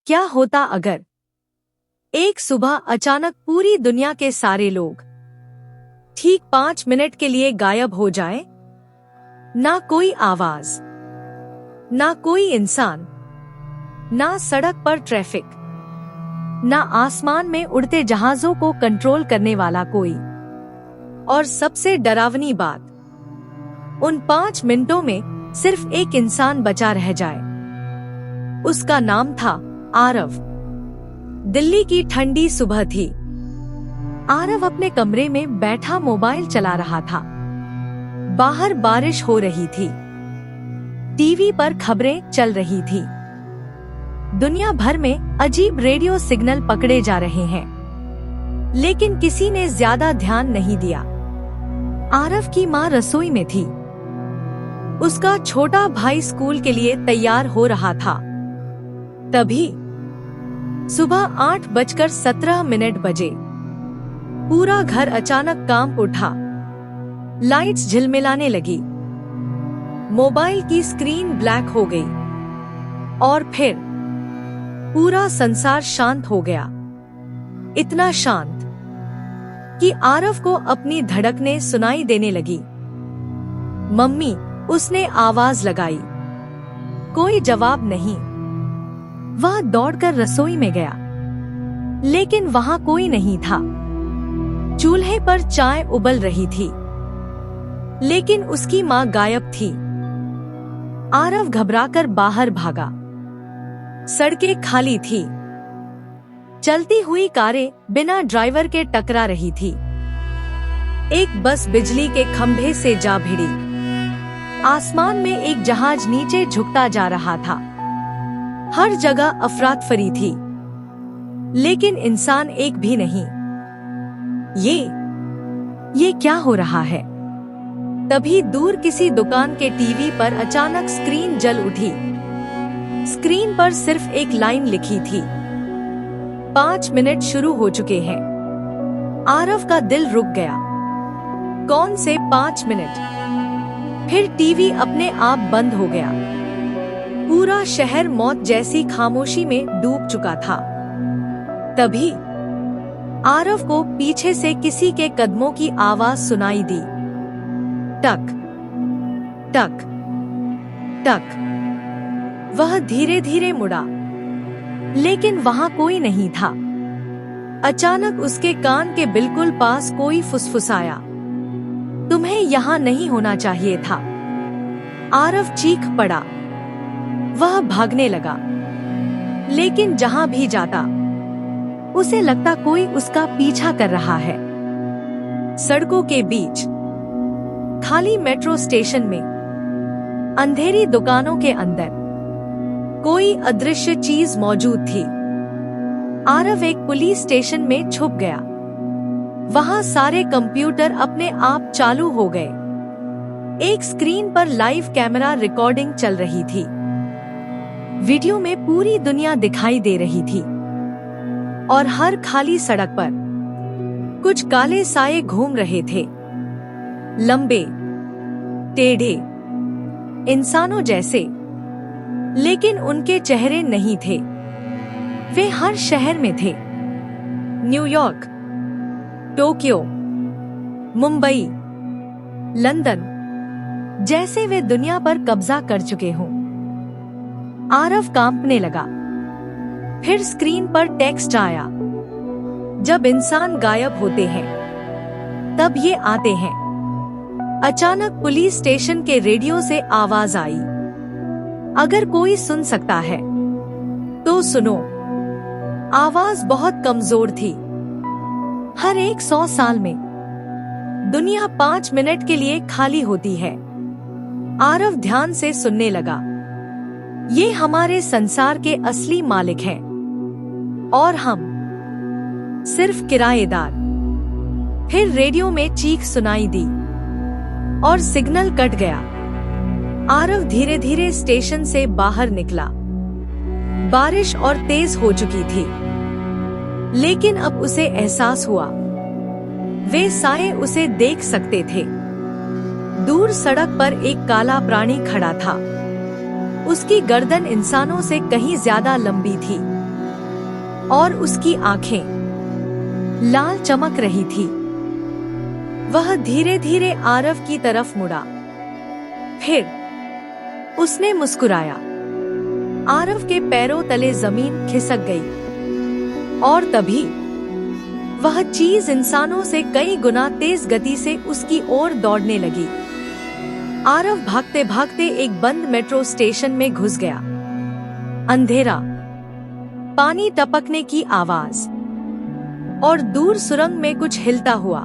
क्या होता अगर एक सुबह अचानक पूरी दुनिया के सारे लोग ठीक 5 मिनट के लिए गायब हो जाए? ना कोई आवाज, ना कोई इंसान, ना सड़क पर ट्रैफिक, ना आसमान में उड़ते जहाजों को कंट्रोल करने वाला कोई। और सबसे डरावनी बात, उन 5 मिनटों में सिर्फ एक इंसान बचा रह जाए। उसका नाम था आरव। दिल्ली की ठंडी सुबह थी। आरव अपने कमरे में बैठा मोबाइल चला रहा था। बाहर बारिश हो रही थी। टीवी पर खबरें चल रही थी। दुनिया भर में अजीब रेडियो सिग्नल पकड़े जा रहे हैं, लेकिन किसी ने ज्यादा ध्यान नहीं दिया। आरव की माँ रसोई में थी। उसका छोटा भाई स्कूल के लिए तैयार हो रहा था। तभी सुबह 8:17 बजे पूरा घर अचानक कांप उठा। लाइट्स झिलमिलाने लगी। मोबाइल की स्क्रीन ब्लैक हो गई और फिर पूरा संसार शांत हो गया। इतना शांत कि आरव को अपनी धड़कनें सुनाई देने लगी। मम्मी, उसने आवाज लगाई। कोई जवाब नहीं। वह दौड़कर रसोई में गया, लेकिन वहां कोई नहीं था। चूल्हे पर चाय उबल रही थी, लेकिन उसकी मां गायब थी। आरव घबराकर बाहर भागा। सड़कें खाली थी। चलती हुई कारें बिना ड्राइवर के टकरा रही थी। एक बस बिजली के खंभे से जा भिड़ी। आसमान में एक जहाज नीचे झुकता जा रहा था। हर जगह अफरातफरी थी, लेकिन इंसान एक भी नहीं। ये क्या हो रहा है? तभी दूर किसी दुकान के टीवी पर अचानक स्क्रीन जल उठी। स्क्रीन पर सिर्फ एक लाइन लिखी थी, 5 मिनट शुरू हो चुके हैं। आरव का दिल रुक गया। कौन से 5 मिनट? फिर टीवी अपने आप बंद हो गया। पूरा शहर मौत जैसी खामोशी में डूब चुका था। तभी आरव को पीछे से किसी के कदमों की आवाज सुनाई दी। टक टक टक। वह धीरे धीरे मुड़ा, लेकिन वहां कोई नहीं था। अचानक उसके कान के बिल्कुल पास कोई फुसफुसाया, तुम्हें यहाँ नहीं होना चाहिए था। आरव चीख पड़ा। वह भागने लगा, लेकिन जहां भी जाता उसे लगता कोई उसका पीछा कर रहा है। सड़कों के बीच, खाली मेट्रो स्टेशन में, अंधेरी दुकानों के अंदर कोई अदृश्य चीज मौजूद थी। आरव एक पुलिस स्टेशन में छुप गया। वहां सारे कंप्यूटर अपने आप चालू हो गए। एक स्क्रीन पर लाइव कैमरा रिकॉर्डिंग चल रही थी। वीडियो में पूरी दुनिया दिखाई दे रही थी, और हर खाली सड़क पर कुछ काले साए घूम रहे थे। लंबे, टेढ़े, इंसानों जैसे, लेकिन उनके चेहरे नहीं थे। वे हर शहर में थे। न्यूयॉर्क, टोक्यो, मुंबई, लंदन, जैसे वे दुनिया पर कब्जा कर चुके हों। आरव कांपने लगा। फिर स्क्रीन पर टेक्स्ट आया, जब इंसान गायब होते हैं तब ये आते हैं। अचानक पुलिस स्टेशन के रेडियो से आवाज आई, अगर कोई सुन सकता है तो सुनो। आवाज बहुत कमजोर थी। हर 100 साल में दुनिया 5 मिनट के लिए खाली होती है। आरव ध्यान से सुनने लगा। ये हमारे संसार के असली मालिक हैं, और हम सिर्फ किराएदार। फिर रेडियो में चीख सुनाई दी और सिग्नल कट गया। आरव धीरे धीरे स्टेशन से बाहर निकला। बारिश और तेज हो चुकी थी, लेकिन अब उसे एहसास हुआ, वे साए उसे देख सकते थे। दूर सड़क पर एक काला प्राणी खड़ा था। उसकी गर्दन इंसानों से कहीं ज्यादा लंबी थी। और उसकी आंखें लाल चमक रही थी। वह धीरे धीरे आरव की तरफ मुड़ा। फिर उसने मुस्कुराया। आरव के पैरों तले जमीन खिसक गई और तभी वह चीज इंसानों से कई गुना तेज गति से उसकी ओर दौड़ने लगी। आरव भागते भागते एक बंद मेट्रो स्टेशन में घुस गया। अंधेरा, पानी टपकने की आवाज और दूर सुरंग में कुछ हिलता हुआ।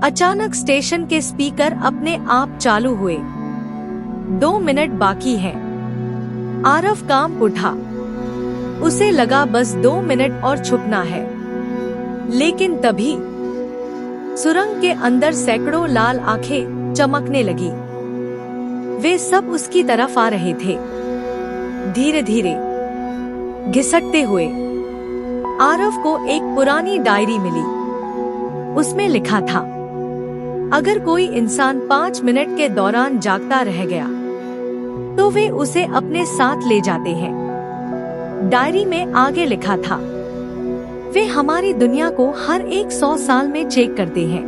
अचानक स्टेशन के स्पीकर अपने आप चालू हुए। 2 मिनट बाकी हैं। आरव कांप उठा। उसे लगा बस 2 मिनट और छुपना है। लेकिन तभी सुरंग के अंदर सैकड़ों लाल आंखें चमकने लगी। वे सब उसकी तरफ आ रहे थे, धीरे धीरे घिसटते हुए। आरव को एक पुरानी डायरी मिली। उसमें लिखा था, अगर कोई इंसान 5 मिनट के दौरान जागता रह गया तो वे उसे अपने साथ ले जाते हैं। डायरी में आगे लिखा था, वे हमारी दुनिया को हर 100 साल में चेक करते हैं।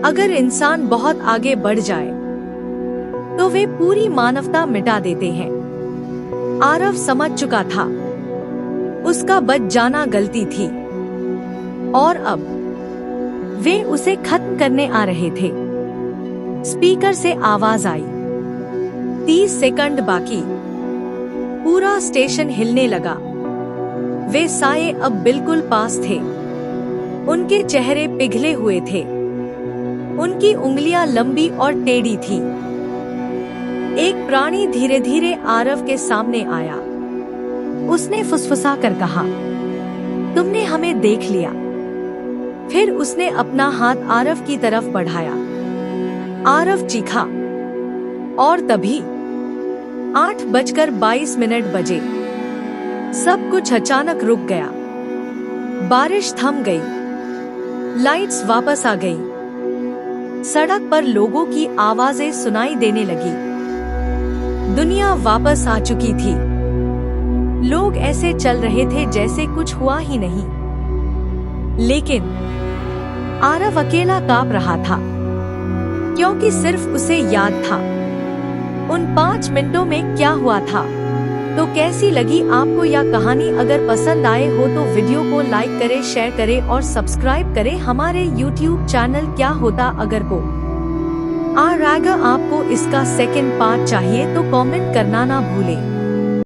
अगर इंसान बहुत आगे बढ़ जाए तो वे पूरी मानवता मिटा देते हैं। आरव समझ चुका था, उसका बच जाना गलती थी और अब वे उसे खत्म करने आ रहे थे। स्पीकर से आवाज आई, 30 सेकंड बाकी। पूरा स्टेशन हिलने लगा। वे साये अब बिल्कुल पास थे। उनके चेहरे पिघले हुए थे। उनकी उंगलियां लंबी और टेढ़ी थी। एक प्राणी धीरे धीरे आरव के सामने आया। उसने फुसफुसा कर कहा, तुमने हमें देख लिया। फिर उसने अपना हाथ आरव की तरफ बढ़ाया। आरव चीखा और तभी 8:22 बजे। सब कुछ अचानक रुक गया। बारिश थम गई। लाइट्स वापस आ गई। सड़क पर लोगों की आवाजें सुनाई देने लगी। दुनिया वापस आ चुकी थी। लोग ऐसे चल रहे थे जैसे कुछ हुआ ही नहीं। लेकिन आरव अकेला कांप रहा था, क्योंकि सिर्फ उसे याद था उन 5 मिनटों में क्या हुआ था। तो कैसी लगी आपको यह कहानी? अगर पसंद आए हो तो वीडियो को लाइक करें, शेयर करें और सब्सक्राइब करें हमारे YouTube चैनल क्या होता अगर को। अगर आपको इसका सेकंड पार्ट चाहिए तो कमेंट करना ना भूलें।